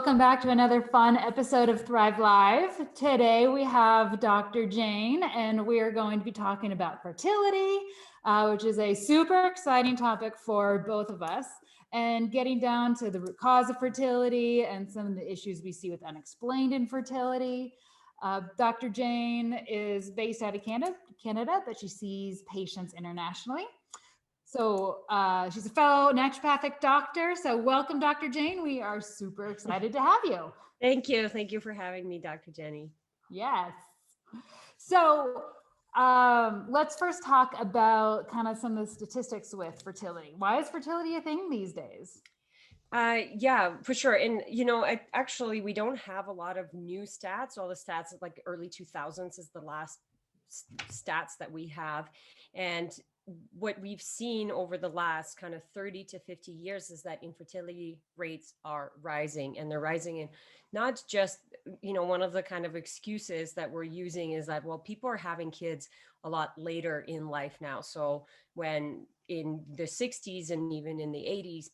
welcome back to another fun episode of Thrive Live. Today we have Dr. Jane, and we are going to be talking about fertility, which is a super exciting topic for both of us, and getting down to the root cause of fertility and some of the issues we see with unexplained infertility. Dr. Jane is based out of Canada, but she sees patients internationally. So she's a fellow naturopathic doctor. So welcome, Dr. Jane. We are super excited to have you. Thank you. Thank you for having me, Dr. Jenny. Yes. So let's first talk about kind of some of the statistics with fertility. Why is fertility a thing these days? Yeah, for sure. And, we don't have a lot of new stats. All the stats of like early 2000s is the last stats that we have. And what we've seen over the last kind of 30 to 50 years is that infertility rates are rising, and they're rising in not just, one of the kind of excuses that we're using is that, well, people are having kids a lot later in life now. So when in the 60s and even in the 80s,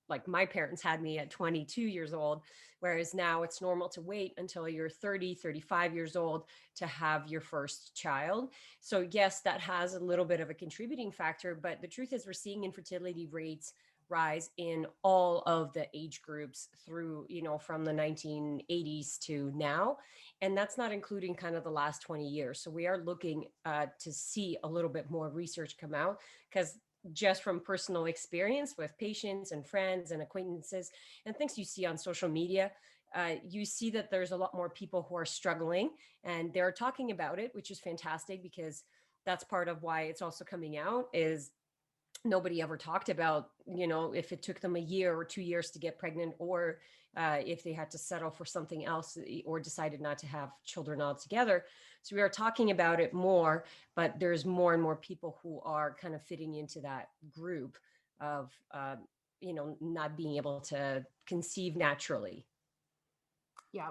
like my parents had me at 22 years old, whereas now it's normal to wait until you're 30, 35 years old to have your first child. So yes, that has a little bit of a contributing factor, but the truth is we're seeing infertility rates rise in all of the age groups through, from the 1980s to now. And that's not including kind of the last 20 years. So we are looking to see a little bit more research come out, because just from personal experience with patients and friends and acquaintances and things you see on social media, you see that there's a lot more people who are struggling, and they're talking about it, which is fantastic, because that's part of why it's also coming out is nobody ever talked about, if it took them a year or 2 years to get pregnant, or if they had to settle for something else or decided not to have children altogether. So we are talking about it more, but there's more and more people who are kind of fitting into that group of, not being able to conceive naturally. Yeah.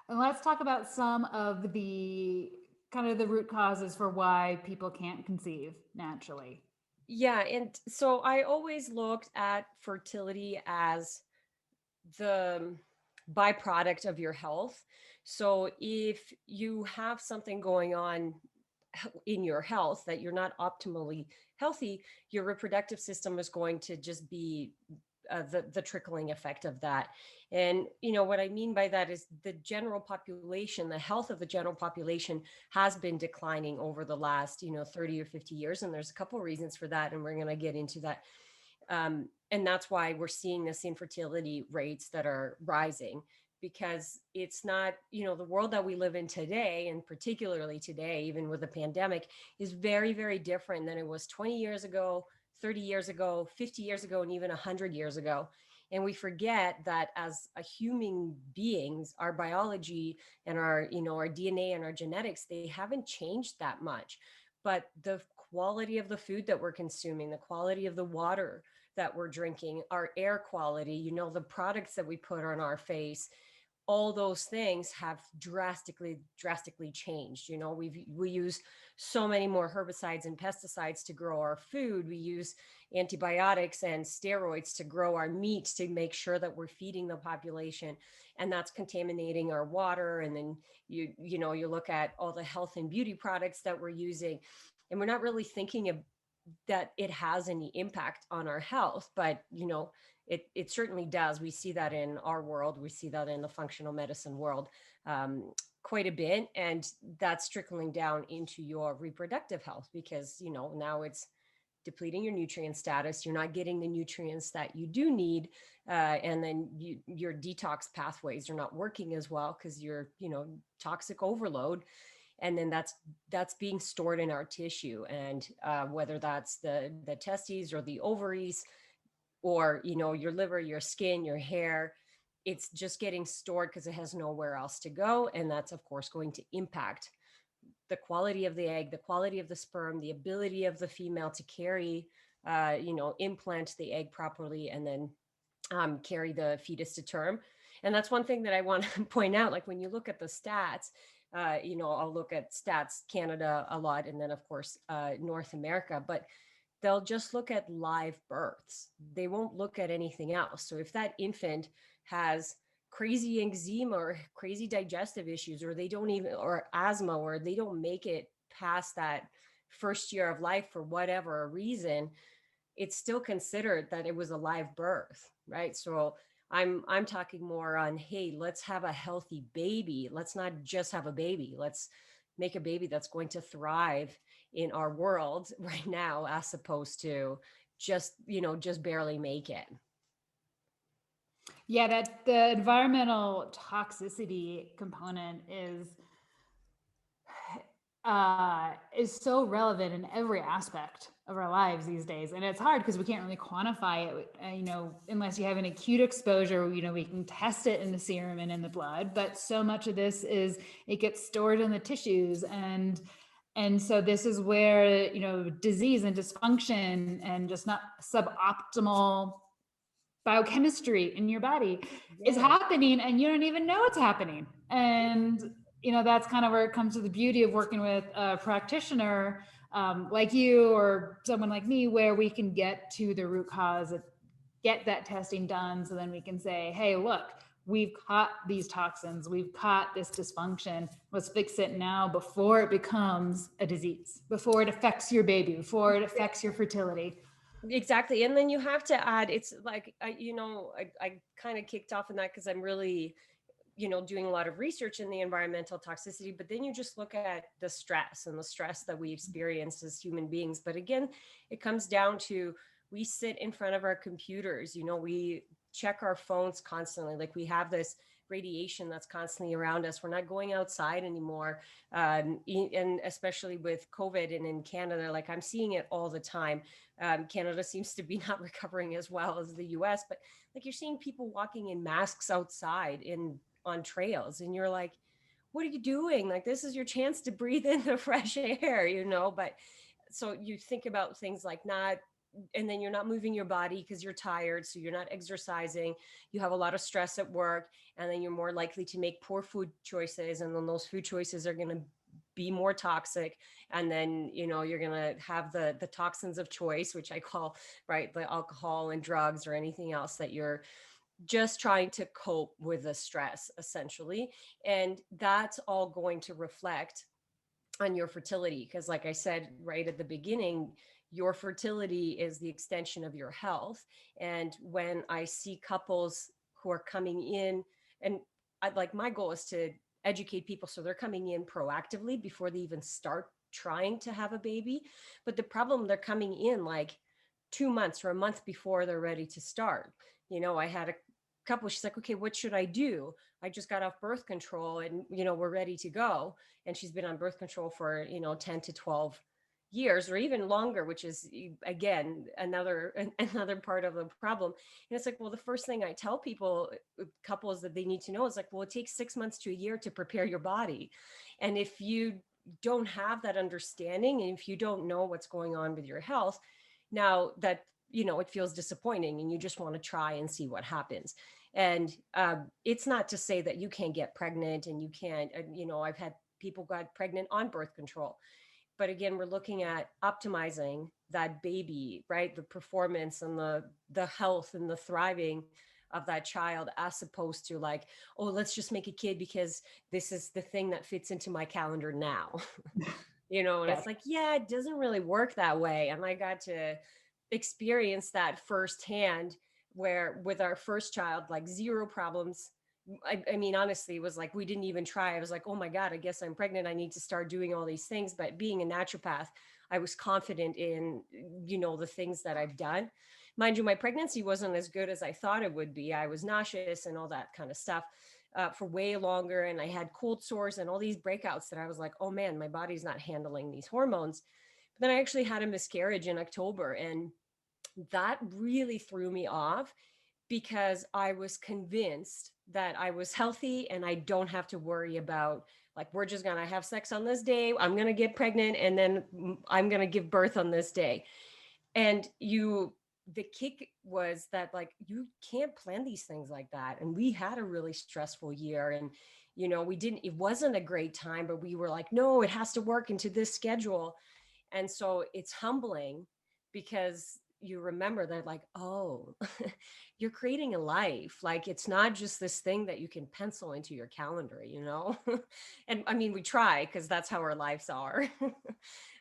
And let's talk about some of the kind of the root causes for why people can't conceive naturally. Yeah. And so I always looked at fertility as the byproduct of your health. So if you have something going on in your health that you're not optimally healthy, your reproductive system is going to just be the trickling effect of that. And what I mean by that is the general population, the health of the general population has been declining over the last 30 or 50 years, and there's a couple of reasons for that, and we're going to get into that. And that's why we're seeing this infertility rates that are rising, because it's not, the world that we live in today, and particularly today, even with the pandemic, is very, very different than it was 20 years ago, 30 years ago, 50 years ago, and even 100 years ago. And we forget that as a human beings, our biology and our DNA and our genetics, they haven't changed that much. But the quality of the food that we're consuming, the quality of the water that we're drinking, our air quality, the products that we put on our face, all those things have drastically changed. We use so many more herbicides and pesticides to grow our food. We use antibiotics and steroids to grow our meat, to make sure that we're feeding the population, and that's contaminating our water. And then you look at all the health and beauty products that we're using, and we're not really thinking of that it has any impact on our health, but it certainly does. We see that in our world. We see that in the functional medicine world quite a bit, and that's trickling down into your reproductive health, because now it's depleting your nutrient status. You're not getting the nutrients that you do need, and then your detox pathways are not working as well, because you're toxic overload. And then that's being stored in our tissue, and whether that's the testes or the ovaries, or your liver, your skin, your hair, it's just getting stored because it has nowhere else to go. And that's of course going to impact the quality of the egg, the quality of the sperm, the ability of the female to carry implant the egg properly, and then carry the fetus to term. And that's one thing that I want to point out. Like when you look at the stats, I'll look at stats Canada a lot, and then of course North America, but they'll just look at live births. They won't look at anything else. So if that infant has crazy eczema or crazy digestive issues, or they don't even, or asthma, or they don't make it past that first year of life for whatever reason, it's still considered that it was a live birth, right? So I'm talking more on, hey, let's have a healthy baby. Let's not just have a baby. Let's make a baby that's going to thrive in our world right now, as opposed to just, just barely make it. Yeah, that the environmental toxicity component is so relevant in every aspect of our lives these days. And it's hard because we can't really quantify it, unless you have an acute exposure. We can test it in the serum and in the blood, but so much of this it gets stored in the tissues. And so this is where, disease and dysfunction and just not suboptimal biochemistry in your body is happening, and you don't even know it's happening. And that's kind of where it comes to the beauty of working with a practitioner like you or someone like me, where we can get to the root cause, get that testing done, so then we can say, hey, look, we've caught these toxins, we've caught this dysfunction, let's fix it now before it becomes a disease, before it affects your baby, before it affects your fertility. Exactly. And then you have to add, it's like, I kind of kicked off in that because I'm really, doing a lot of research in the environmental toxicity, but then you just look at the stress and the stress that we experience as human beings. But again, it comes down to, we sit in front of our computers, we check our phones constantly. Like, we have this radiation that's constantly around us. We're not going outside anymore. And especially with COVID and in Canada, like, I'm seeing it all the time. Canada seems to be not recovering as well as the US, but like, you're seeing people walking in masks outside on trails, and you're like, what are you doing? Like, this is your chance to breathe in the fresh air, but so you think about things like and then you're not moving your body because you're tired, so you're not exercising, you have a lot of stress at work, and then you're more likely to make poor food choices, and then those food choices are going to be more toxic, and then you're going to have the toxins of choice, which I call, right, the alcohol and drugs or anything else that you're just trying to cope with the stress, essentially. And that's all going to reflect on your fertility, because like I said right at the beginning, your fertility is the extension of your health. And when I see couples who are coming in, and my goal is to educate people so they're coming in proactively before they even start trying to have a baby. But the problem, they're coming in like 2 months or a month before they're ready to start. I had a couple, she's like, okay, what should I do? I just got off birth control, and we're ready to go. And she's been on birth control for 10 to 12 years or even longer, which is, again, another part of the problem. And it's like, well, the first thing I tell people, couples, that they need to know is like, well, it takes 6 months to a year to prepare your body. And if you don't have that understanding, and if you don't know what's going on with your health, now that it feels disappointing, and you just want to try and see what happens. And it's not to say that you can't get pregnant, and you can't, I've had people got pregnant on birth control. But again, we're looking at optimizing that baby, right? The performance and the health and the thriving of that child, as opposed to like, oh, let's just make a kid because this is the thing that fits into my calendar now. And it's like, yeah, it doesn't really work that way. And I got to experience that firsthand, where with our first child, like, zero problems. I mean, honestly, it was like, we didn't even try. I was like, oh my God, I guess I'm pregnant. I need to start doing all these things. But being a naturopath, I was confident in, the things that I've done. Mind you, my pregnancy wasn't as good as I thought it would be. I was nauseous and all that kind of stuff for way longer. And I had cold sores and all these breakouts that I was like, oh man, my body's not handling these hormones. But then I actually had a miscarriage in October, and that really threw me off, because I was convinced that I was healthy and I don't have to worry about, like, we're just going to have sex on this day, I'm going to get pregnant, and then I'm going to give birth on this day. And the kick was that, like, you can't plan these things like that. And we had a really stressful year, and it wasn't a great time, but we were like, no, it has to work into this schedule. And so it's humbling, because you remember that, like, oh, you're creating a life. Like, it's not just this thing that you can pencil into your calendar, you know? And I mean, we try because that's how our lives are.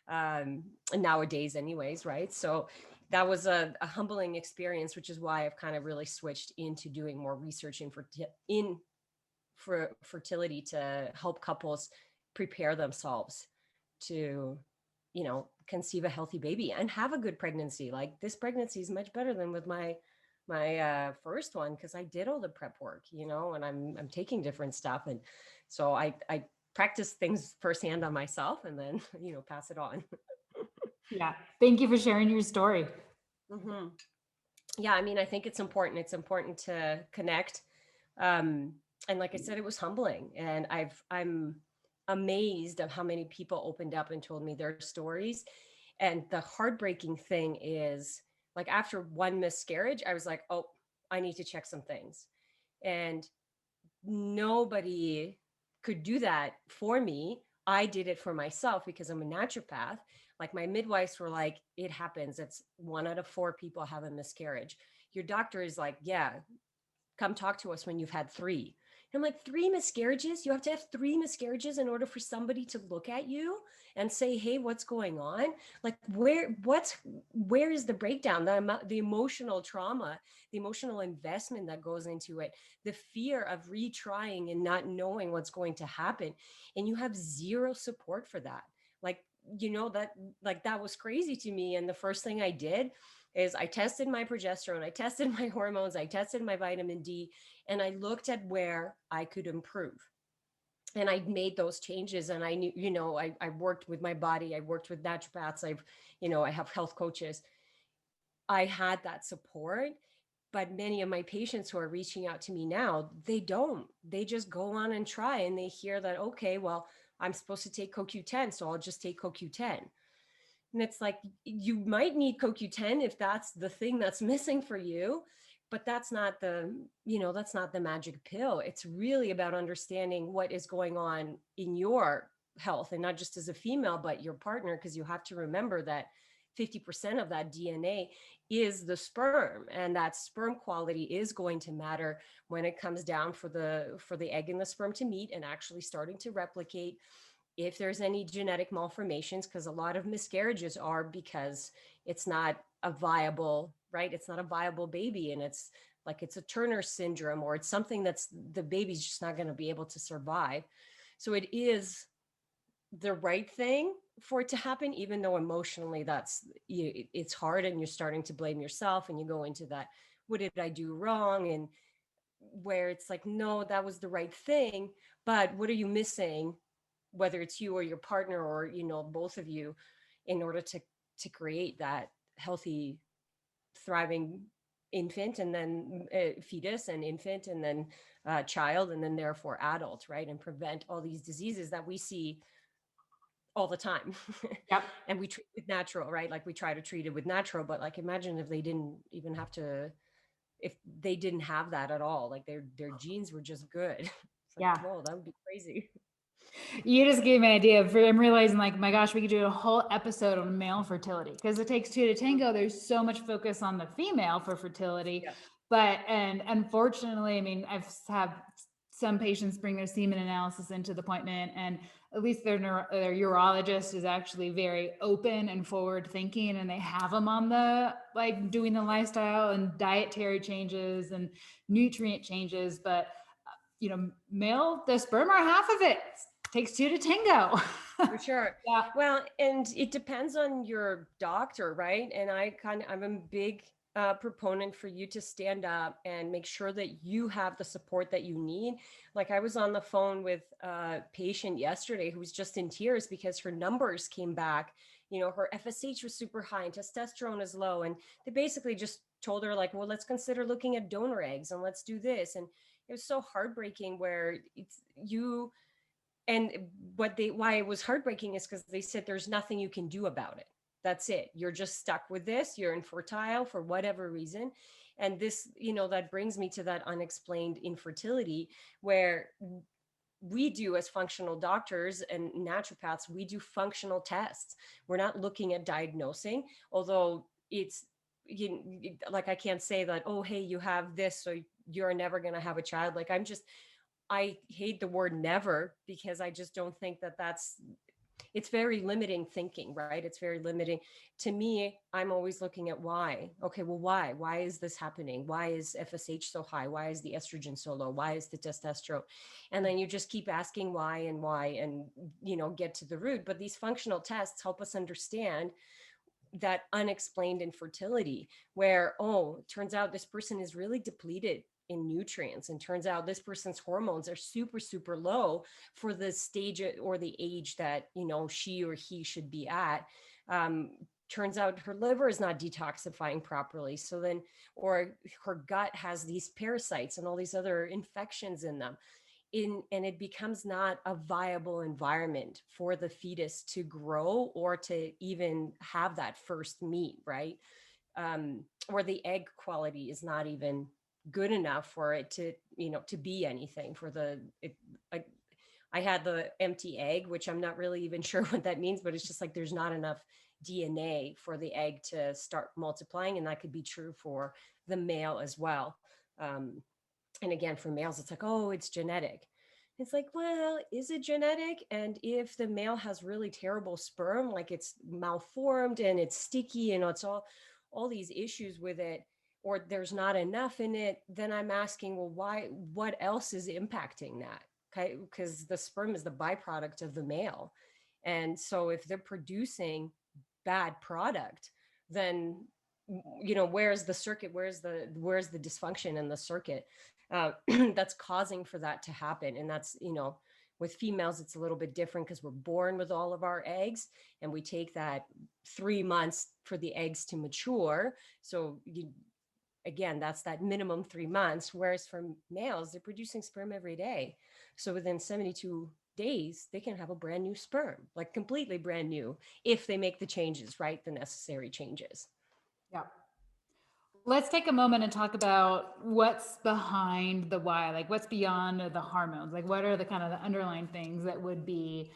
And nowadays anyways, right? So that was a humbling experience, which is why I've kind of really switched into doing more research for fertility to help couples prepare themselves to, conceive a healthy baby and have a good pregnancy. Like, this pregnancy is much better than with my first one, because I did all the prep work, and I'm taking different stuff, and so I practice things firsthand on myself, and then pass it on. Yeah. Thank you for sharing your story. Hmm. Yeah, I mean, I think it's important. It's important to connect. Um, and like I said, it was humbling, and I'm amazed of how many people opened up and told me their stories. And the heartbreaking thing is, like, after one miscarriage, I was like, oh, I need to check some things. And nobody could do that for me. I did it for myself because I'm a naturopath. Like, my midwives were like, it happens. It's 1 out of 4 people have a miscarriage. Your doctor is like, yeah, come talk to us when you've had 3. And I'm like, 3 miscarriages? You have to have 3 miscarriages in order for somebody to look at you and say, hey, what's going on? Like, where is the breakdown, the emotional trauma, the emotional investment that goes into it, the fear of retrying and not knowing what's going to happen. And you have zero support for that. Like, that, like, that was crazy to me. And the first thing I did is I tested my progesterone, I tested my hormones, I tested my vitamin D, and I looked at where I could improve. And I made those changes, and I knew, I worked with my body, I worked with naturopaths, I have health coaches. I had that support, but many of my patients who are reaching out to me now, they don't. They just go on and try, and they hear that, okay, well, I'm supposed to take CoQ10, so I'll just take CoQ10. And it's like, you might need CoQ10 if that's the thing that's missing for you, but that's not the magic pill. It's really about understanding what is going on in your health, and not just as a female, but your partner, because you have to remember that 50% of that DNA is the sperm, and that sperm quality is going to matter when it comes down for the egg and the sperm to meet and actually starting to replicate. If there's any genetic malformations, because a lot of miscarriages are because it's not a viable, right? It's not a viable baby, and it's like, it's a Turner syndrome, or it's something that's, the baby's just not going to be able to survive. So it is the right thing for it to happen, even though emotionally it's hard, and you're starting to blame yourself, and you go into that, what did I do wrong? And where it's like, no, that was the right thing, but what are you missing, whether it's you or your partner, or both of you, in order to create that healthy, thriving infant, and then fetus and infant, and then child, and then therefore adult, right? And prevent all these diseases that we see all the time. Yep. And we treat with natural, right? Like, we try to treat it with natural, but like, imagine if they didn't even have to, if they didn't have that at all, like their genes were just good. It's like, Yeah. whoa, that would be crazy. You just gave me an idea. I'm realizing, like, my gosh, we could do a whole episode on male fertility, because it takes two to tango. There's so much focus on the female for fertility. Yeah. But, and unfortunately, I mean, I've had some patients bring their semen analysis into the appointment, and at least their urologist is actually very open and forward thinking, and they have them on the, like, doing the lifestyle and dietary changes and nutrient changes. But male, the sperm are half of it. Takes two to tango. For sure. Yeah. Well, and it depends on your doctor, right? And I'm a big proponent for you to stand up and make sure that you have the support that you need. Like, I was on the phone with a patient yesterday who was just in tears because her numbers came back. Her FSH was super high and testosterone is low. And they basically just told her, like, well, let's consider looking at donor eggs and let's do this. And it was so heartbreaking, where it's you. And why it was heartbreaking is because they said there's nothing you can do about it. That's it. You're just stuck with this. You're infertile for whatever reason. And this, that brings me to that unexplained infertility, where we do, as functional doctors and naturopaths, we do functional tests. We're not looking at diagnosing, although it's like I can't say that, oh, hey, you have this, so you're never going to have a child. Like I hate the word never, because I just don't think that it's very limiting thinking, right? It's very limiting. To me, I'm always looking at why. Okay, well, why? Why is this happening? Why is FSH so high? Why is the estrogen so low? Why is the testosterone? And then you just keep asking why, and, get to the root. But these functional tests help us understand that unexplained infertility, where, oh, turns out this person is really depleted in nutrients, and turns out this person's hormones are super super low for the stage or the age that she or he should be at. Turns out her liver is not detoxifying properly, so then, or her gut has these parasites and all these other infections in them, and it becomes not a viable environment for the fetus to grow or to even have that first meat, right? Or the egg quality is not even good enough for it to to be anything for I had the empty egg, which I'm not really even sure what that means, but it's just like there's not enough DNA for the egg to start multiplying, and that could be true for the male as well. And again, for males, it's like, oh, it's genetic. It's like, well, is it genetic? And if the male has really terrible sperm, like it's malformed and it's sticky and it's all these issues with it, or there's not enough in it, then I'm asking, well, why? What else is impacting that? Okay, because the sperm is the byproduct of the male, and so if they're producing bad product, then where's the circuit? Where's the dysfunction in the circuit that's causing for that to happen? And that's with females, it's a little bit different because we're born with all of our eggs, and we take that 3 months for the eggs to mature. So again, that's that minimum 3 months. Whereas for males, they're producing sperm every day. So within 72 days, they can have a brand new sperm, like completely brand new, if they make the changes, right? The necessary changes. Yeah. Let's take a moment and talk about what's behind the why, like what's beyond the hormones, like what are the kind of the underlying things that would be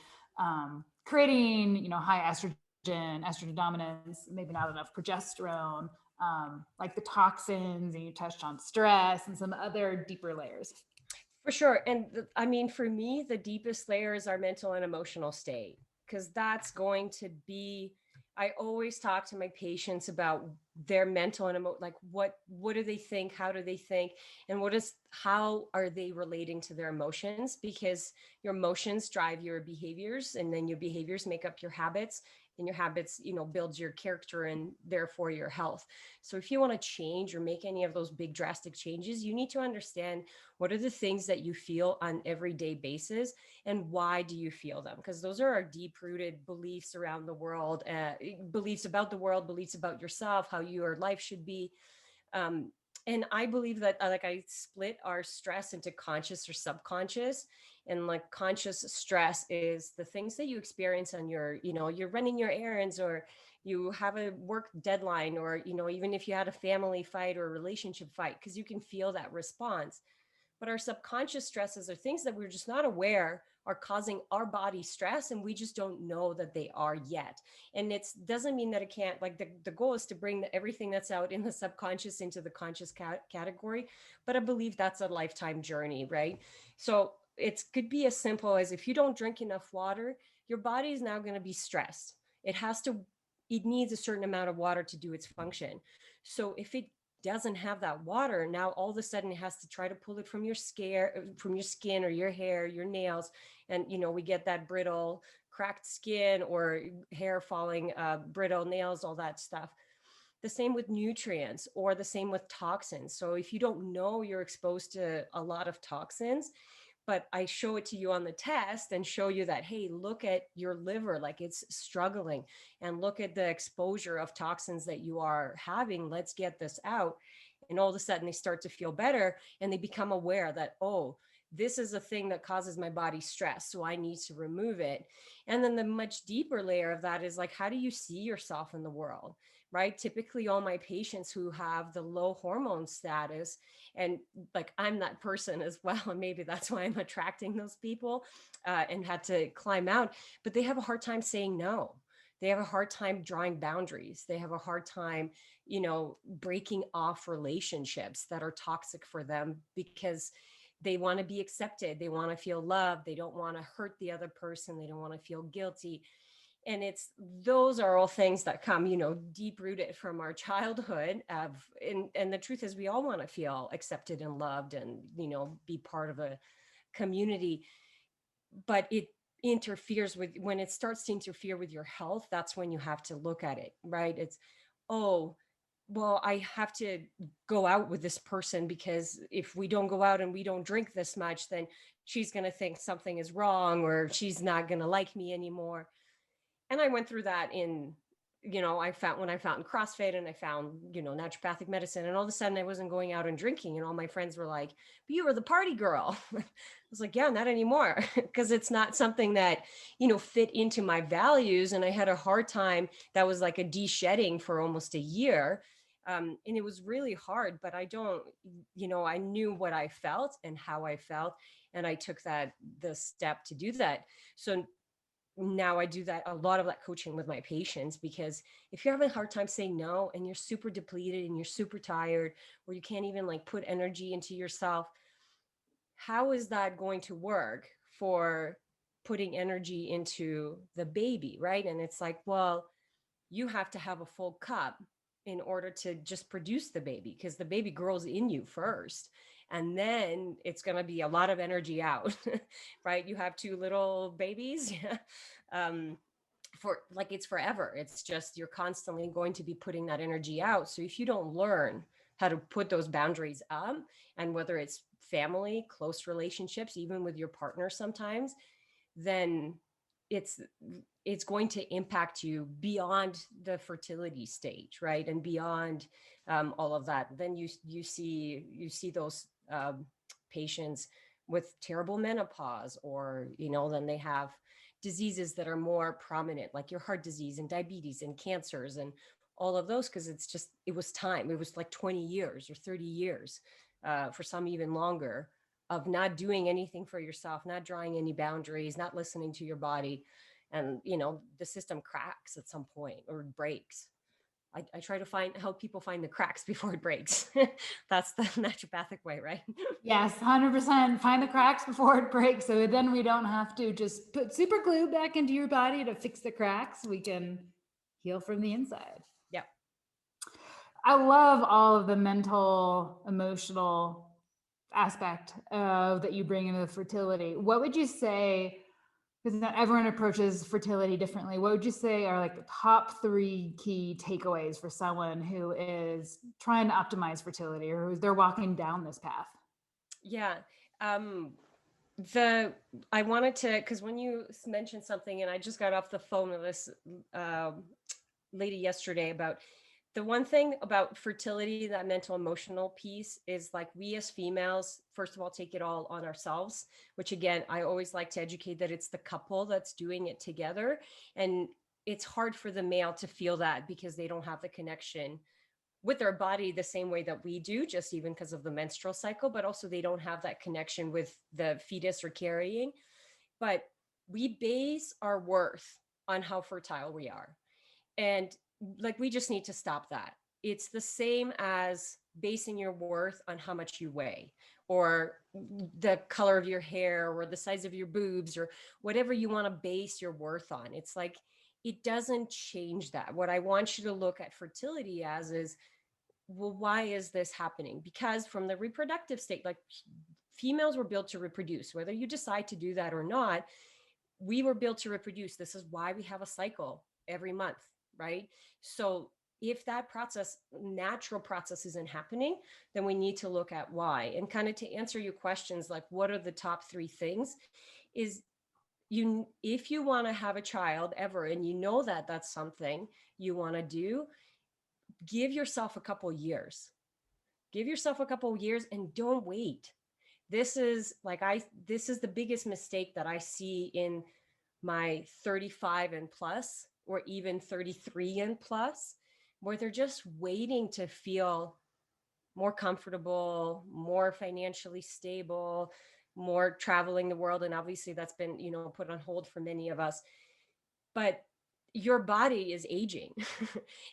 creating, high estrogen dominance, maybe not enough progesterone, like the toxins, and you touched on stress and some other deeper layers. For sure. And I mean, for me, the deepest layer is our mental and emotional state, because that's going to be, I always talk to my patients about their mental and like what do they think? How do they think? And how are they relating to their emotions? Because your emotions drive your behaviors, and then your behaviors make up your habits, and your habits, builds your character and therefore your health. So if you want to change or make any of those big drastic changes, you need to understand what are the things that you feel on everyday basis, and why do you feel them? Because those are our deep-rooted beliefs around the world, beliefs about the world, beliefs about yourself, how your life should be. And I believe that like I split our stress into conscious or subconscious. And like conscious stress is the things that you experience on you're running your errands, or you have a work deadline, or even if you had a family fight or a relationship fight, because you can feel that response. But our subconscious stresses are things that we're just not aware are causing our body stress, and we just don't know that they are yet. And it doesn't mean that it can't, like the goal is to bring everything that's out in the subconscious into the conscious category. But I believe that's a lifetime journey, right? So it could be as simple as, if you don't drink enough water, your body is now going to be stressed. It needs a certain amount of water to do its function. So if it doesn't have that water, now all of a sudden it has to try to pull it from your skin or your hair, your nails. And we get that brittle, cracked skin, or hair falling, brittle nails, all that stuff. The same with nutrients, or the same with toxins. So if you don't know you're exposed to a lot of toxins, but I show it to you on the test and show you that, hey, look at your liver, like it's struggling, and look at the exposure of toxins that you are having. Let's get this out. And all of a sudden they start to feel better, and they become aware that, oh, this is a thing that causes my body stress, so I need to remove it. And then the much deeper layer of that is like, how do you see yourself in the world, right? Typically all my patients who have the low hormone status, and like I'm that person as well, and maybe that's why I'm attracting those people, and had to climb out, but they have a hard time saying no. They have a hard time drawing boundaries. They have a hard time, breaking off relationships that are toxic for them because they want to be accepted. They want to feel loved. They don't want to hurt the other person. They don't want to feel guilty. And those are all things that come, deep rooted from our childhood and the truth is we all want to feel accepted and loved and, be part of a community. But it interferes with when it starts to interfere with your health. That's when you have to look at it, right? It's, oh, well, I have to go out with this person because if we don't go out and we don't drink this much, then she's going to think something is wrong or she's not going to like me anymore. And I went through that I found when I found CrossFit and I found, naturopathic medicine, and all of a sudden I wasn't going out and drinking. And all my friends were like, but you were the party girl. I was like, yeah, not anymore. Because it's not something that, fit into my values. And I had a hard time. That was like a de-shedding for almost a year. And it was really hard, but I knew what I felt and how I felt. And I took the step to do that. So now I do that, a lot of that coaching with my patients, because if you're having a hard time saying no and you're super depleted and you're super tired, or you can't even like put energy into yourself, how is that going to work for putting energy into the baby, right? And it's like, well, you have to have a full cup in order to just produce the baby, because the baby grows in you first. And then it's going to be a lot of energy out, right? You have two little babies. For like, it's forever. It's just, you're constantly going to be putting that energy out. So if you don't learn how to put those boundaries up, and whether it's family, close relationships, even with your partner sometimes, then it's it's going to impact you beyond the fertility stage, right? And beyond all of that. Then you see those patients with terrible menopause, or then they have diseases that are more prominent, like your heart disease and diabetes and cancers and all of those, because it was time. It was like 20 years or 30 years, for some even longer, of not doing anything for yourself, not drawing any boundaries, not listening to your body. And, the system cracks at some point or breaks. I try to help people find the cracks before it breaks. That's the naturopathic way, right? Yes, 100%. Find the cracks before it breaks. So then we don't have to just put super glue back into your body to fix the cracks. We can heal from the inside. Yeah. I love all of the mental, emotional aspect that you bring into the fertility. What would you say, because everyone approaches fertility differently, what would you say are like the top 3 key takeaways for someone who is trying to optimize fertility or who's they're walking down this path? Yeah. I wanted to, because when you mentioned something, and I just got off the phone with this lady yesterday about the one thing about fertility, that mental emotional piece, is like, we as females, first of all, take it all on ourselves, which again, I always like to educate that it's the couple that's doing it together. And it's hard for the male to feel that because they don't have the connection with their body the same way that we do, just even because of the menstrual cycle, but also they don't have that connection with the fetus or carrying. But we base our worth on how fertile we are. And like, we just need to stop that. It's the same as basing your worth on how much you weigh, or the color of your hair, or the size of your boobs, or whatever you want to base your worth on. It's like, it doesn't change that. What I want you to look at fertility as is, well, why is this happening? Because from the reproductive state, like, females were built to reproduce, whether you decide to do that or not. We were built to reproduce. This is why we have a cycle every month, right? So if that natural process isn't happening, then we need to look at why. And kind of to answer your questions, like, what are the top 3 things, is if you want to have a child ever, and that that's something you want to do, give yourself a couple years. Give yourself a couple years and don't wait. This is the biggest mistake that I see in my 35 and plus, or even 33 and plus, where they're just waiting to feel more comfortable, more financially stable, more traveling the world. And obviously that's been, put on hold for many of us. But your body is aging.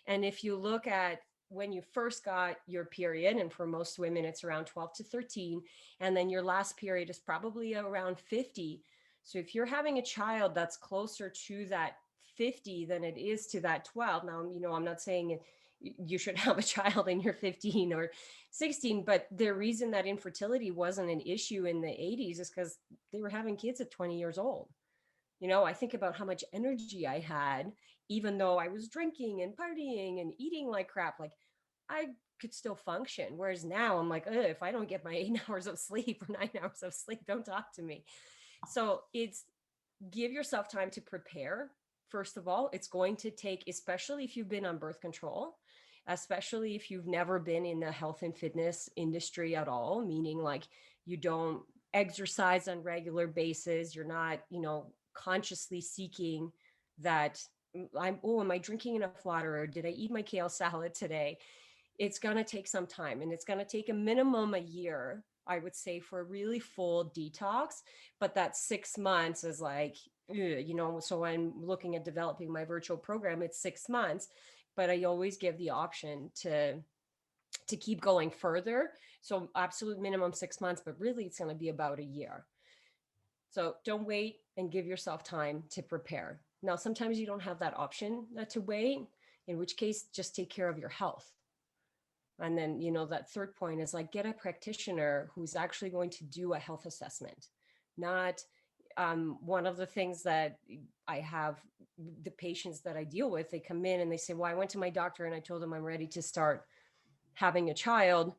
And if you look at when you first got your period, and for most women, it's around 12 to 13, and then your last period is probably around 50. So if you're having a child that's closer to that 50 than it is to that 12, now, I'm not saying you should have a child and you're 15 or 16, but the reason that infertility wasn't an issue in the 80s is because they were having kids at 20 years old. I think about how much energy I had, even though I was drinking and partying and eating like crap. Like, I could still function. Whereas now I'm like, if I don't get my 8 hours of sleep or 9 hours of sleep, don't talk to me. So it's give yourself time to prepare. First of all, it's going to take, especially if you've been on birth control, especially if you've never been in the health and fitness industry at all, meaning like you don't exercise on regular basis, you're not, consciously seeking that am I drinking enough water, or did I eat my kale salad today? It's going to take some time, and it's going to take a minimum a year, I would say, for a really full detox. But that 6 months is like, so I'm looking at developing my virtual program. It's 6 months, but I always give the option to keep going further. So absolute minimum 6 months, but really it's going to be about a year. So don't wait, and give yourself time to prepare. Now, sometimes you don't have that option to wait, in which case just take care of your health. And then, that third point is like, get a practitioner who's actually going to do a health assessment. Not one of the things that I have, the patients that I deal with, they come in and they say, well, I went to my doctor and I told him I'm ready to start having a child.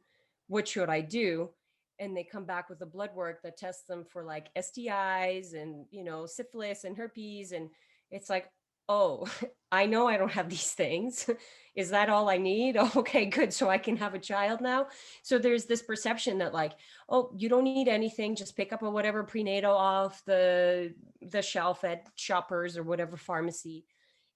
What should I do? And they come back with a blood work that tests them for like STIs and, syphilis and herpes. And it's like, oh, I know I don't have these things. Is that all I need? Oh, okay, good. So I can have a child now. So there's this perception that like, oh, you don't need anything. Just pick up a whatever prenatal off the shelf at Shoppers or whatever pharmacy.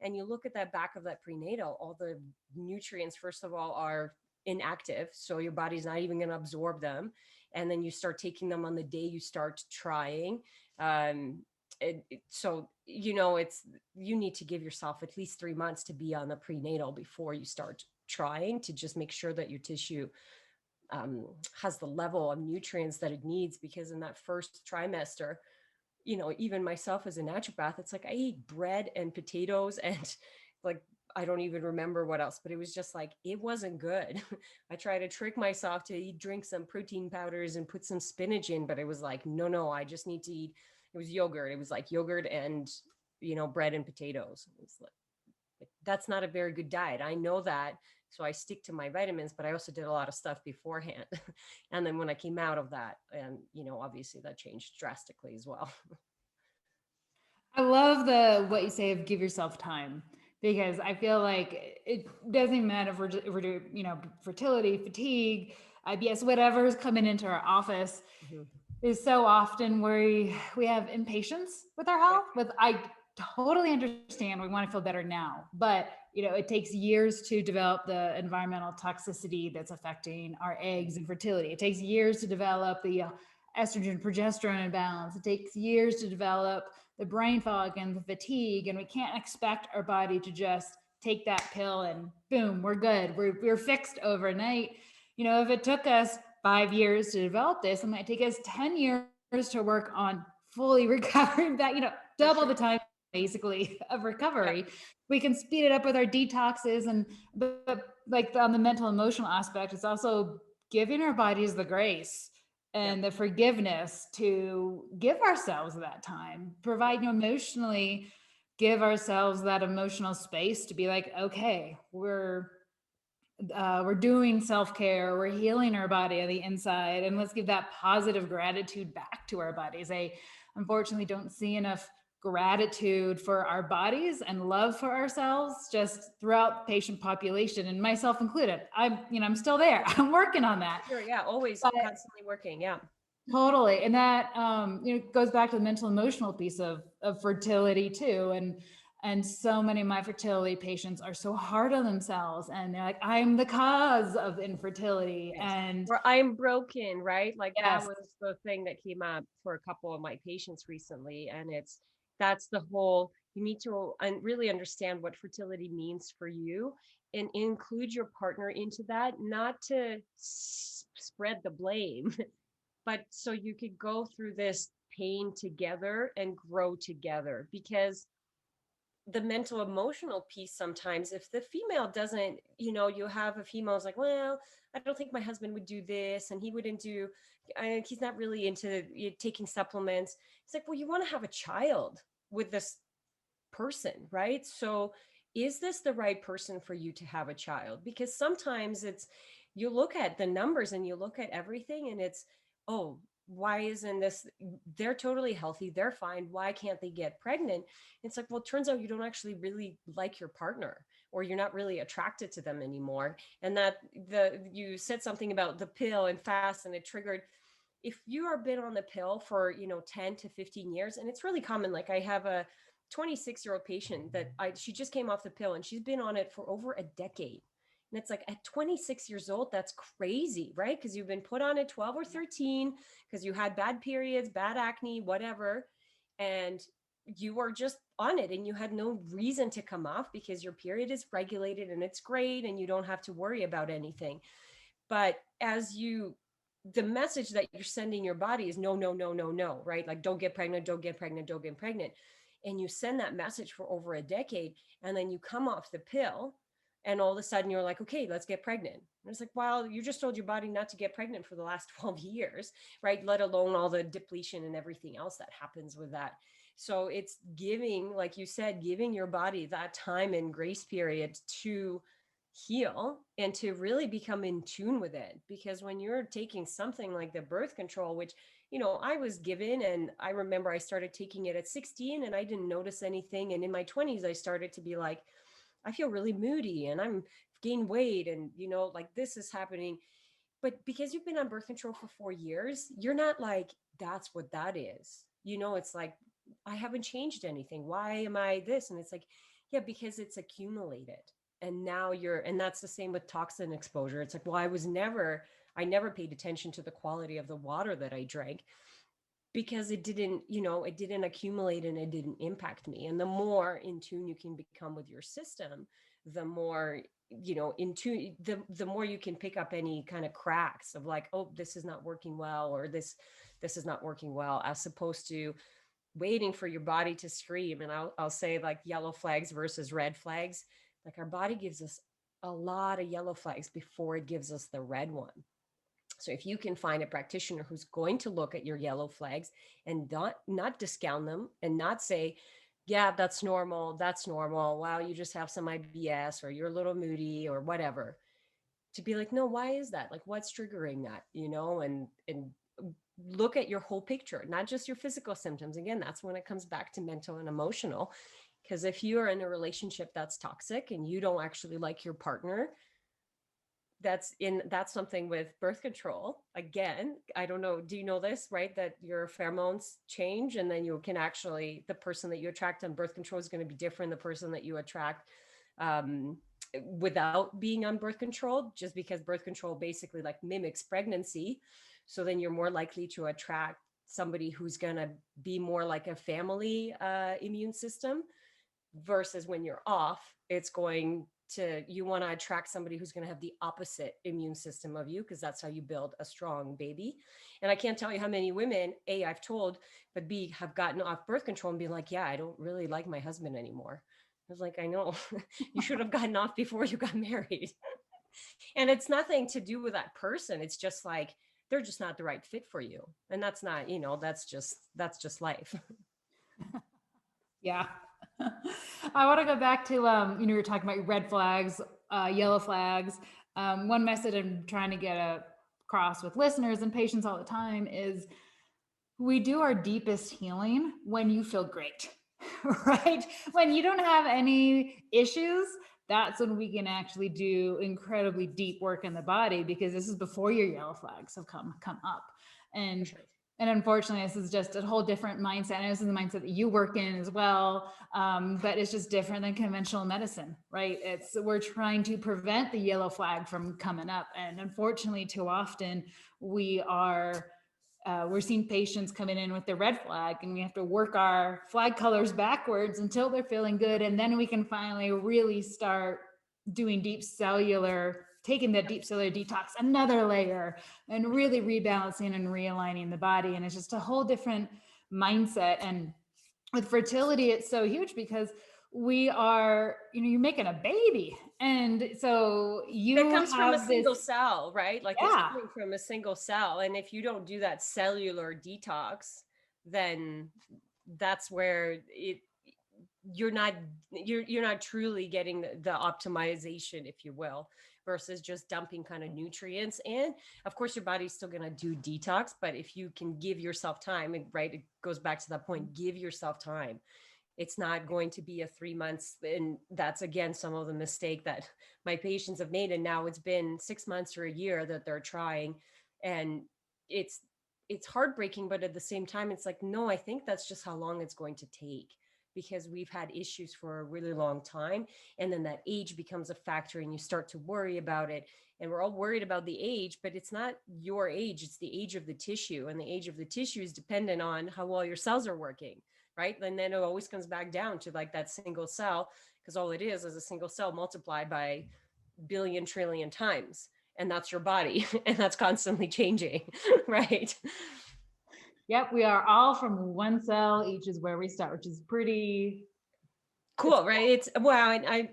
And you look at that back of that prenatal, all the nutrients, first of all, are inactive. So your body's not even going to absorb them. And then you start taking them on the day you start trying. So, it's, you need to give yourself at least 3 months to be on the prenatal before you start trying, to just make sure that your tissue has the level of nutrients that it needs. Because in that first trimester, even myself as a naturopath, it's like I eat bread and potatoes and like, I don't even remember what else, but it was just like, it wasn't good. I tried to trick myself to drink some protein powders and put some spinach in, but it was like, no, I just need to eat. It was yogurt. It was like yogurt and, bread and potatoes. It's like, that's not a very good diet. I know that. So I stick to my vitamins, but I also did a lot of stuff beforehand. And then when I came out of that, and, obviously that changed drastically as well. I love what you say of give yourself time, because I feel like it doesn't matter if we're doing, fertility, fatigue, IBS, whatever is coming into our office. Mhm. Is so often we have impatience with our health. With I totally understand we want to feel better now, but it takes years to develop the environmental toxicity that's affecting our eggs and fertility. It takes years to develop the estrogen progesterone imbalance. It takes years to develop the brain fog and the fatigue, and we can't expect our body to just take that pill and boom, we're good. We're fixed overnight. If it took us 5 years to develop this, it might take us 10 years to work on fully recovering that, double the time basically of recovery. Yeah. We can speed it up with our detoxes. And but like on the mental emotional aspect, it's also giving our bodies the grace and the forgiveness to give ourselves that time, provide emotionally, give ourselves that emotional space to be like, okay, we're doing self-care, we're healing our body on the inside, and let's give that positive gratitude back to our bodies. I unfortunately don't see enough gratitude for our bodies and love for ourselves just throughout the patient population, and myself included. I'm still there. I'm working on that. Sure. Yeah. Always But constantly working. Yeah. totally. And that goes back to the mental emotional piece of fertility too. And so many of my fertility patients are so hard on themselves, and they're like, I'm the cause of infertility. Yes. And Or I'm broken, right? Like that yes, was the thing that came up for a couple of my patients recently. And that's the whole, You need to really understand what fertility means for you and include your partner into that, not to spread the blame, but so you could go through this pain together and grow together. Because the mental emotional piece, sometimes if the female doesn't, you have a female's like, well, I don't think my husband would do this, and he wouldn't do, he's not really into taking supplements. It's like, well, you want to have a child with this person, right? So is this the right person for you to have a child? Because sometimes it's, you look at the numbers and you look at everything and it's, oh, why isn't this, they're totally healthy, they're fine, why can't they get pregnant? It's like, well, it turns out you don't actually really like your partner, or you're not really attracted to them anymore. And that you said something about the pill and fast, and it triggered, if you are been on the pill for 10 to 15 years, and it's really common. Like, I have a 26-year-old patient that she just came off the pill and she's been on it for over a decade. And it's like, at 26 years old, that's crazy, right? Because you've been put on it 12 or 13 because you had bad periods, bad acne, whatever. And you were just on it and you had no reason to come off because your period is regulated and it's great and you don't have to worry about anything. But the message that you're sending your body is no, no, no, no, no, right? Like, don't get pregnant, don't get pregnant, don't get pregnant. And you send that message for over a decade, and then you come off the pill, and all of a sudden you're like, okay, let's get pregnant. And it's like, well, you just told your body not to get pregnant for the last 12 years, right? Let alone all the depletion and everything else that happens with that. So it's giving, like you said, giving your body that time and grace period to heal and to really become in tune with it. Because when you're taking something like the birth control, which I was given, and I remember I started taking it at 16 and I didn't notice anything, and in my 20s I started to be like, I feel really moody and I'm gained weight, and like, this is happening. But because you've been on birth control for 4 years, you're not like, that's what that is. It's like, I haven't changed anything, why am I this? And it's like, yeah, because it's accumulated. And now and that's the same with toxin exposure. It's like, well, I never paid attention to the quality of the water that I drank, because it didn't accumulate and it didn't impact me. And the more in tune you can become with your system, the more in tune, the more you can pick up any kind of cracks of like, oh, this is not working well, or this is not working well, as opposed to waiting for your body to scream. And I'll say, like, yellow flags versus red flags. Like, our body gives us a lot of yellow flags before it gives us the red one. So if you can find a practitioner who's going to look at your yellow flags and not discount them, and not say, yeah, that's normal, wow, you just have some IBS, or you're a little moody, or whatever, to be like, no, why is that? Like, what's triggering that? And look at your whole picture, not just your physical symptoms. Again, that's when it comes back to mental and emotional. Because if you're in a relationship that's toxic and you don't actually like your partner, that's something with birth control. Again, I don't know, do you know this, right? That your pheromones change, and then you can actually, the person that you attract on birth control is going to be different than the person that you attract without being on birth control, just because birth control basically like mimics pregnancy. So then you're more likely to attract somebody who's going to be more like a family immune system, versus when you're off, you want to attract somebody who's going to have the opposite immune system of you, because that's how you build a strong baby. And I can't tell you how many women, A, I've told, but B, have gotten off birth control and been like, yeah, I don't really like my husband anymore. I was like, I know. You should have gotten off before you got married. And it's nothing to do with that person. It's just like, they're just not the right fit for you. And that's not, that's just life. Yeah. I want to go back to, you're talking about red flags, yellow flags. One message I'm trying to get across with listeners and patients all the time is, we do our deepest healing when you feel great, right? When you don't have any issues, that's when we can actually do incredibly deep work in the body, because this is before your yellow flags have come up. And Sure. And unfortunately, this is just a whole different mindset. And this is the mindset that you work in as well. But it's just different than conventional medicine, right? We're trying to prevent the yellow flag from coming up. And unfortunately, too often we are we're seeing patients coming in with their red flag, and we have to work our flag colors backwards until they're feeling good. And then we can finally really start doing taking the deep cellular detox another layer, and really rebalancing and realigning the body. And it's just a whole different mindset. And with fertility, it's so huge because you're making a baby. And so That you comes from a have this, single cell, right? Like it's yeah, coming from a single cell. And if you don't do that cellular detox, then that's where you're not you're not truly getting the optimization, if you will, versus just dumping kind of nutrients. And of course your body's still going to do detox, but if you can give yourself time, and right, it goes back to that point, give yourself time. It's not going to be a 3 months. And that's again some of the mistake that my patients have made, and now it's been 6 months or a year that they're trying. And it's it's heartbreaking, but at the same time it's like, no, I think that's just how long it's going to take, because we've had issues for a really long time. And then that age becomes a factor and you start to worry about it. And we're all worried about the age, but it's not your age, it's the age of the tissue. And the age of the tissue is dependent on how well your cells are working, right? And then it always comes back down to like that single cell, because all it is a single cell multiplied by billion trillion times. And that's your body. And that's constantly changing, right? yep, we are all from one cell each is where we start, which is Cool, right? It's wow. And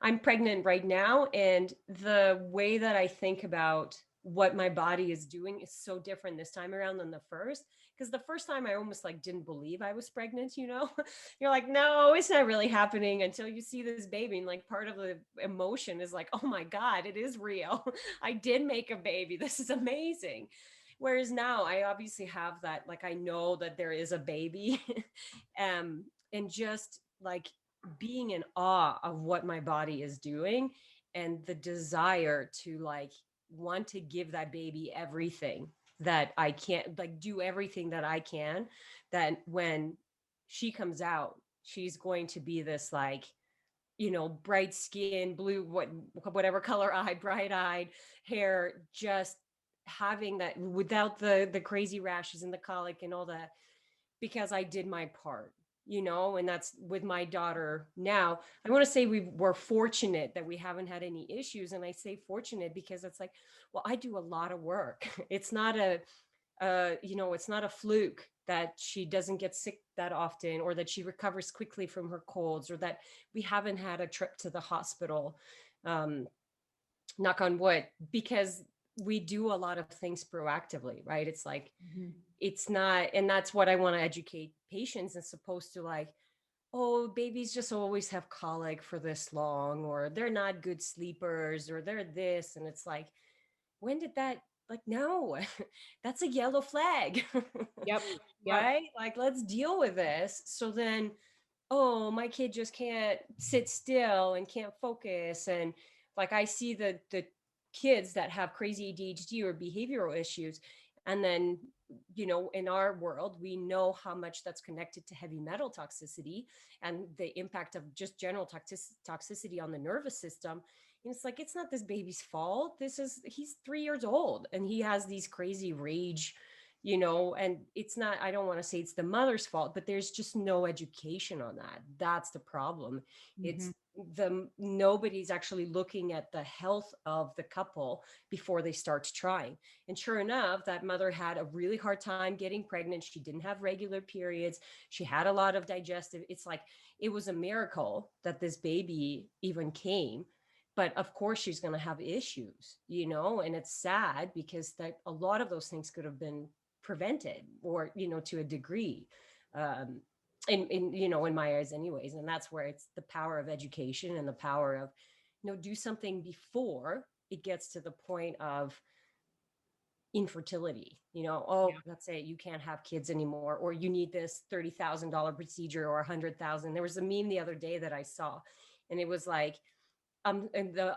I'm pregnant right now, and the way that I think about what my body is doing is so different this time around than the first. Because the first time I almost like didn't believe I was pregnant, you know? You're like, no, it's not really happening until you see this baby. And like part of the emotion is like, oh my God, it is real. I did make a baby. This is amazing. Whereas now I obviously have that, like I know that there is a baby. And just like being in awe of what my body is doing, and the desire to like want to give that baby everything that I can, like do everything that I can, that when she comes out, she's going to be this like, bright skin, blue, whatever color eye, bright eyed hair, just having that without the crazy rashes and the colic and all that, because I did my part, and that's with my daughter now. I want to say we're fortunate that we haven't had any issues. And I say fortunate because it's like, well, I do a lot of work. It's not it's not a fluke that she doesn't get sick that often, or that she recovers quickly from her colds, or that we haven't had a trip to the hospital. Um, Knock on wood, because we do a lot of things proactively, right? It's like, Mhm. it's not, and that's what I want to educate patients, as opposed to like, oh, babies just always have colic for this long, or they're not good sleepers, or they're this. And it's like, when did that, like, no, that's a yellow flag. Yep. Yep. Right? Like, let's deal with this. So then, oh, my kid just can't sit still and can't focus. And like I see the kids that have crazy ADHD or behavioral issues. And then, in our world, we know how much that's connected to heavy metal toxicity and the impact of just general toxicity on the nervous system. And it's like, it's not this baby's fault. He's 3 years old and he has these crazy rage, and it's not, I don't want to say it's the mother's fault, but there's just no education on that. That's the problem. Mhm. It's nobody's actually looking at the health of the couple before they start trying. And sure enough, that mother had a really hard time getting pregnant. She didn't have regular periods. She had a lot of digestive. It's like, it was a miracle that this baby even came. But of course she's going to have issues, and it's sad because that a lot of those things could have been prevented, or to a degree, um in my eyes anyways. And that's where it's the power of education and the power of do something before it gets to the point of infertility. Oh, Yeah. let's say you can't have kids anymore, or you need this $30,000 procedure, or 100,000. There was a meme the other day that I saw, and it was like, and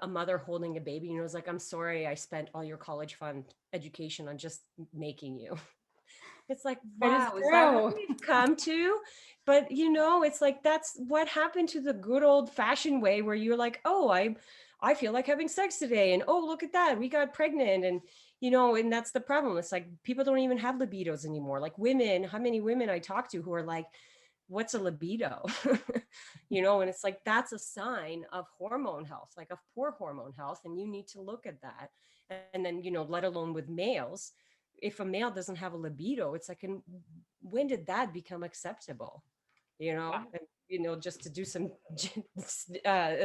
a mother holding a baby, it was like, I'm sorry, I spent all your college fund education on just making you. It's like, But it's wow, is that what true. we've come to? But it's like, that's what happened to the good old fashioned way, where you're like, oh, I feel like having sex today. And oh, look at that. We got pregnant. And, and that's the problem. It's like people don't even have libidos anymore. Like women, how many women I talk to who are like, what's a libido? And it's like, that's a sign of hormone health, like of poor hormone health. And you need to look at that. And then, let alone with males, if a male doesn't have a libido, it's like, and when did that become acceptable? Yeah. And, just to do some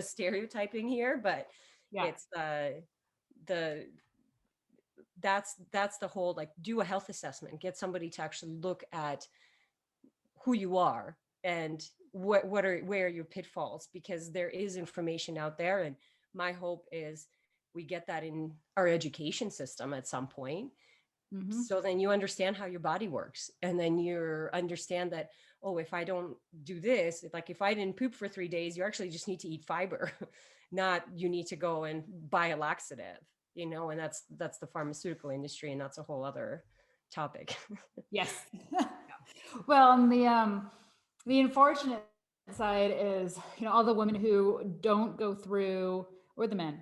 stereotyping here, but Yeah. it's the that's the whole, like, do a health assessment, get somebody to actually look at who you are and where are your pitfalls, because there is information out there. And my hope is we get that in our education system at some point, Mm-hmm. so then you understand how your body works, and then you understand that, oh, if I don't do this, like if I didn't poop for 3 days, you actually just need to eat fiber, not you need to go and buy a laxative, and that's the pharmaceutical industry, and that's a whole other topic. Yes. Well, and the unfortunate side is, all the women who don't go through, or the men,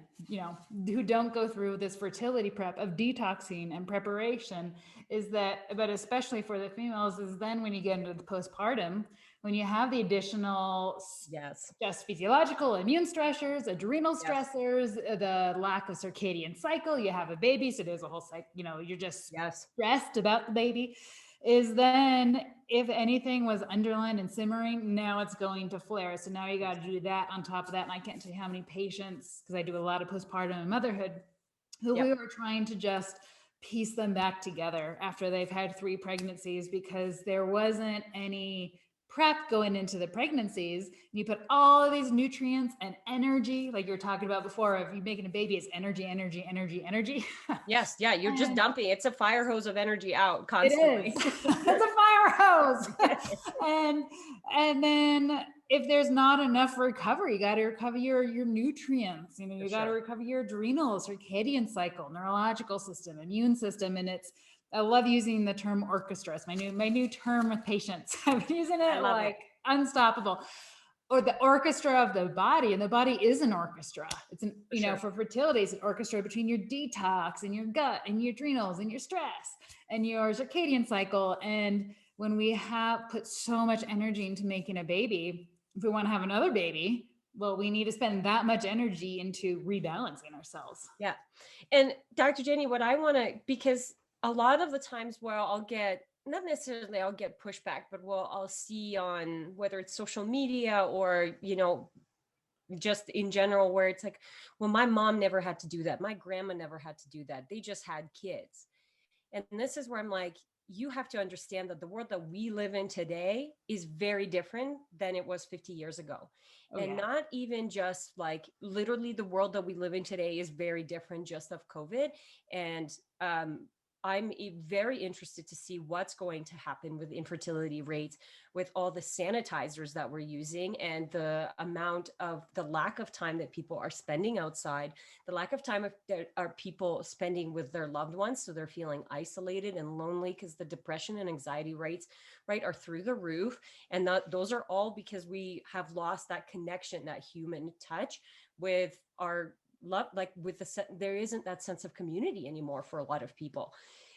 who don't go through this fertility prep of detoxing and preparation, is that, but especially for the females, is then when you get into the postpartum, when you have the additional Yes. just physiological immune stressors, adrenal Yes. stressors, the lack of circadian cycle, you have a baby, so there's a whole cycle, you're just Yes. stressed about the baby, is then if anything was underlined and simmering, now it's going to flare. So now you got to do that on top of that. And I can't tell you how many patients, because I do a lot of postpartum and motherhood, who we were trying to just piece them back together after they've had 3 pregnancies, because there wasn't any prep going into the pregnancies. And you put all of these nutrients and energy, like you were talking about before, of you making a baby, it's energy, energy, energy, energy. Yes. Yeah. You're just And dumping. It's a fire hose of energy out it is. constantly. It's a fire hose. and then if there's not enough recovery, you got to recover your nutrients. You got to recover your adrenals, circadian cycle, neurological system, immune system, and it's. I love using the term orchestra. It's my new term with patients. I'm using it like unstoppable, or the orchestra of the body. And the body is an orchestra. It's an, for fertility, it's an orchestra between your detox and your gut and your adrenals and your stress and your circadian cycle. And when we have put so much energy into making a baby, if we want to have another baby, well, we need to spend that much energy into rebalancing ourselves. Yeah. And Dr. Jenny, what I want to, because a lot of the times where I'll get, not necessarily I'll get pushback, but I'll see on whether it's social media or, just in general, where it's like, well, my mom never had to do that. My grandma never had to do that. They just had kids. And this is where I'm like, you have to understand that the world that we live in today is very different than it was 50 years ago. Not even just like literally the world that we live in today is very different just of COVID. And I'm very interested to see what's going to happen with infertility rates, with all the sanitizers that we're using, and the amount of the lack of time that people are spending outside, the lack of time that are people spending with their loved ones. So they're feeling isolated and lonely, because the depression and anxiety rates, right, are through the roof. And those are all because we have lost that connection, that human touch with our love, like with there isn't that sense of community anymore for a lot of people.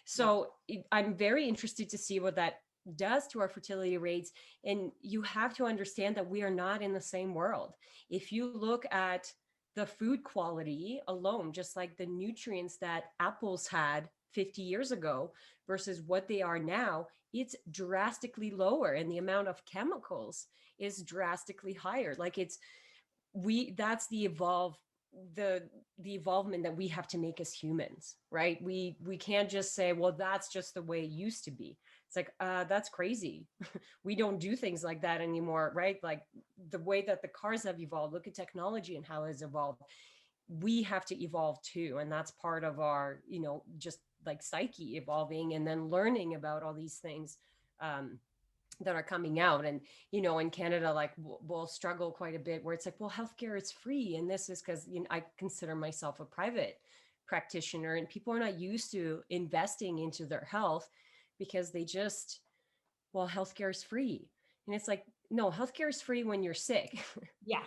So I'm very interested to see what that does to our fertility rates. And you have to understand that we are not in the same world. If you look at the food quality alone, just like the nutrients that apples had 50 years ago versus what they are now, it's drastically lower, and the amount of chemicals is drastically higher. Like that's the evolvement that we have to make as humans, right? We can't just say, well, that's just the way it used to be. It's like, that's crazy. We don't do things like that anymore, right? Like the way that the cars have evolved, look at technology and how it's evolved. We have to evolve too. And that's part of our, just like psyche evolving, and then learning about all these things that are coming out. And in Canada, like we'll struggle quite a bit, where it's like, well, healthcare is free, and this is because I consider myself a private practitioner, and people are not used to investing into their health because they just, well, healthcare is free. And it's like, no, healthcare is free when you're sick. Yeah,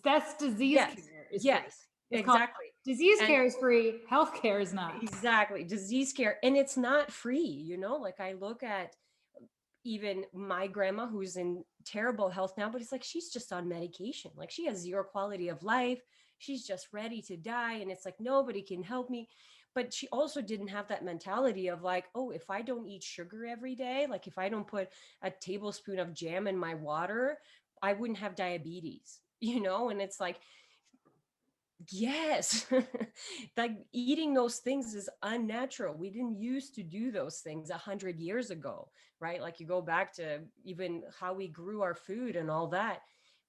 that's disease care. Yes. It's called Exactly. disease And care is free, health care is not. exactly, disease care, and it's not free, like I look at even my grandma who's in terrible health now, but it's like she's just on medication. Like she has zero quality of life. She's just ready to die. And it's like nobody can help me. But she also didn't have that mentality of like, oh, if I don't eat sugar every day, like if I don't put a tablespoon of jam in my water, I wouldn't have diabetes, And it's like, yes, like eating those things is unnatural. We didn't used to do those things 100 years ago, right? Like you go back to even how we grew our food and all that.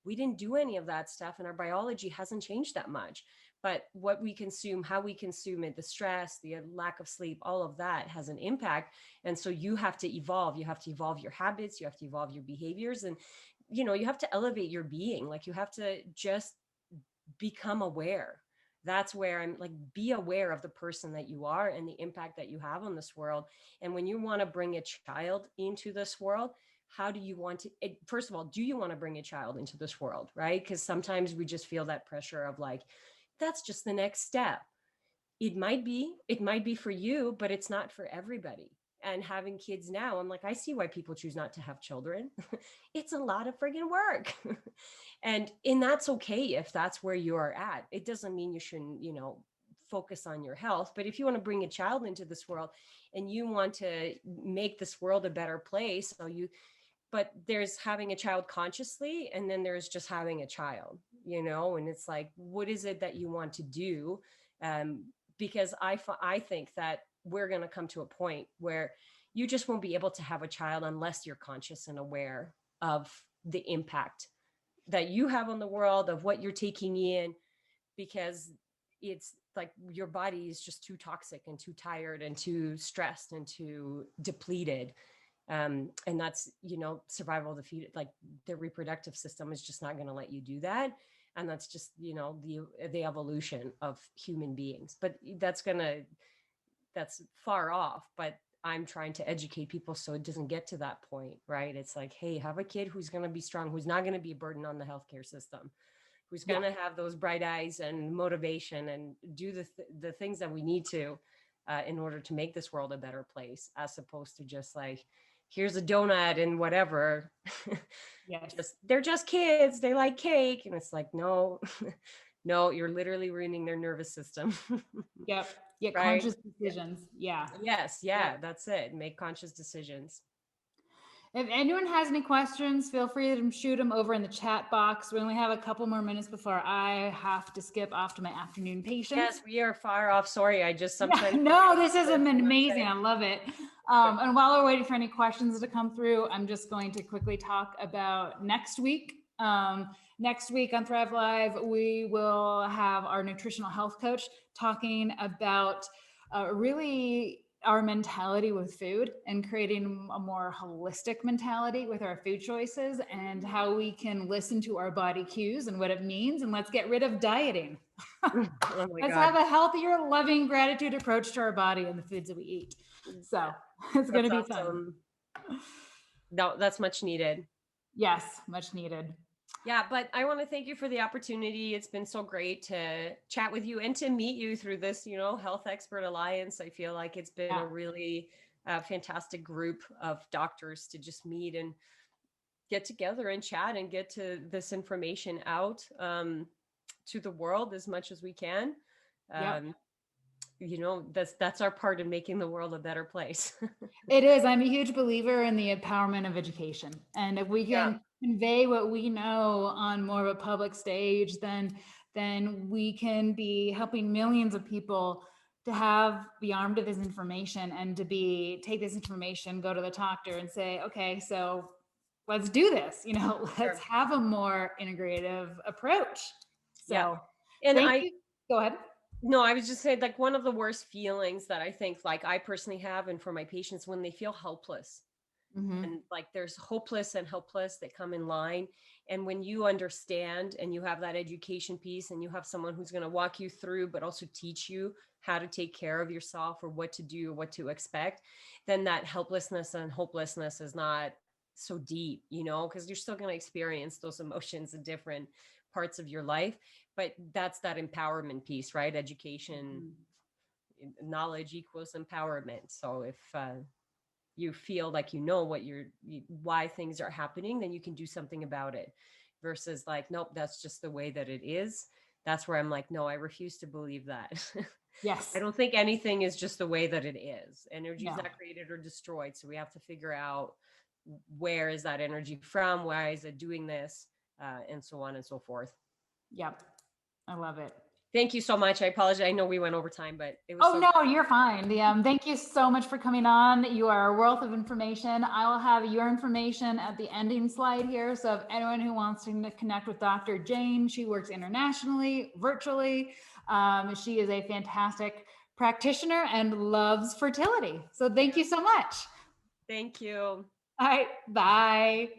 We didn't do any of that stuff, and our biology hasn't changed that much. But what we consume, how we consume it, the stress, the lack of sleep, all of that has an impact. And so you have to evolve. You have to evolve your habits. You have to evolve your behaviors, and you have to elevate your being. Like you have to just become aware. That's where I'm like, be aware of the person that you are and the impact that you have on this world. And when you want to bring a child into this world, how do you want to first of all, do you want to bring a child into this world, right? Because sometimes we just feel that pressure of like, that's just the next step. It might be for you, but it's not for everybody. And having kids now, I'm like, I see why people choose not to have children. It's a lot of friggin' work. And that's okay if that's where you are at. It doesn't mean you shouldn't, focus on your health. But if you want to bring a child into this world and you want to make this world a better place, but there's having a child consciously, and then there's just having a child, and it's like, what is it that you want to do? Because I think that we're going to come to a point where you just won't be able to have a child unless you're conscious and aware of the impact that you have on the world, of what you're taking in, because it's like your body is just too toxic and too tired and too stressed and too depleted. And that's, survival of the fetus, like the reproductive system is just not going to let you do that. And that's just, the evolution of human beings. But that's far off. But I'm trying to educate people so it doesn't get to that point, right? It's like, hey, have a kid who's going to be strong, who's not going to be a burden on the healthcare system, who's going to have those bright eyes and motivation and do the things that we need to in order to make this world a better place, as opposed to just like, here's a donut and whatever. Yes. They're just kids. They like cake. And it's like, no, no, you're literally ruining their nervous system. Yep. Yeah. Right? Conscious decisions. Yeah. Yes. Yep. Yeah. That's it. Make conscious decisions. If anyone has any questions, feel free to shoot them over in the chat box. We only have a couple more minutes before I have to skip off to my afternoon patients. Yes, we are far off. Sorry, sometimes. No, this has been amazing. I love it. And while we're waiting for any questions to come through, I'm just going to quickly talk about next week. Next week on Thrive Live, we will have our nutritional health coach talking about really our mentality with food and creating a more holistic mentality with our food choices, and how we can listen to our body cues and what it means. And let's get rid of dieting. Oh Let's have a healthier, loving gratitude approach to our body and the foods that we eat. So it's going to be fun. No, that's much needed. Yes, much needed. Yeah, but I want to thank you for the opportunity. It's been so great to chat with you and to meet you through this, Health Expert Alliance. I feel like it's been a really fantastic group of doctors to just meet and get together and chat and get to this information out to the world as much as we can. That's our part in making the world a better place. It is. I'm a huge believer in the empowerment of education. And if we can convey what we know on more of a public stage, then we can be helping millions of people to be armed with this information and to take this information, go to the doctor and say, okay, so let's do this. Let's have a more integrative approach. So thank you. Go ahead. No, I was just saying, like, one of the worst feelings that I think, like, I personally have, and for my patients, when they feel helpless. And like, there's hopeless and helpless that come in line. And when you understand and you have that education piece and you have someone who's going to walk you through, but also teach you how to take care of yourself or what to do, what to expect, then that helplessness and hopelessness is not so deep, because you're still going to experience those emotions in different parts of your life. but that's that empowerment piece, right? Education, Mhm. knowledge equals empowerment. So if you feel like you know why things are happening, then you can do something about it, versus like, nope, that's just the way that it is. That's where I'm like, no, I refuse to believe that. I Yes. don't think anything is just the way that it is. Energy is No. not created or destroyed, so we have to figure out where is that energy from, why is it doing this, and so on and so forth. Yep. I love it. Thank you so much. I apologize. I know we went over time, but it was Oh, so no, you're fine. Thank you so much for coming on. You are a wealth of information. I will have your information at the ending slide here. So if anyone who wants to connect with Dr. Jane, she works internationally, virtually. She is a fantastic practitioner and loves fertility. So thank you so much. Thank you. All right, bye.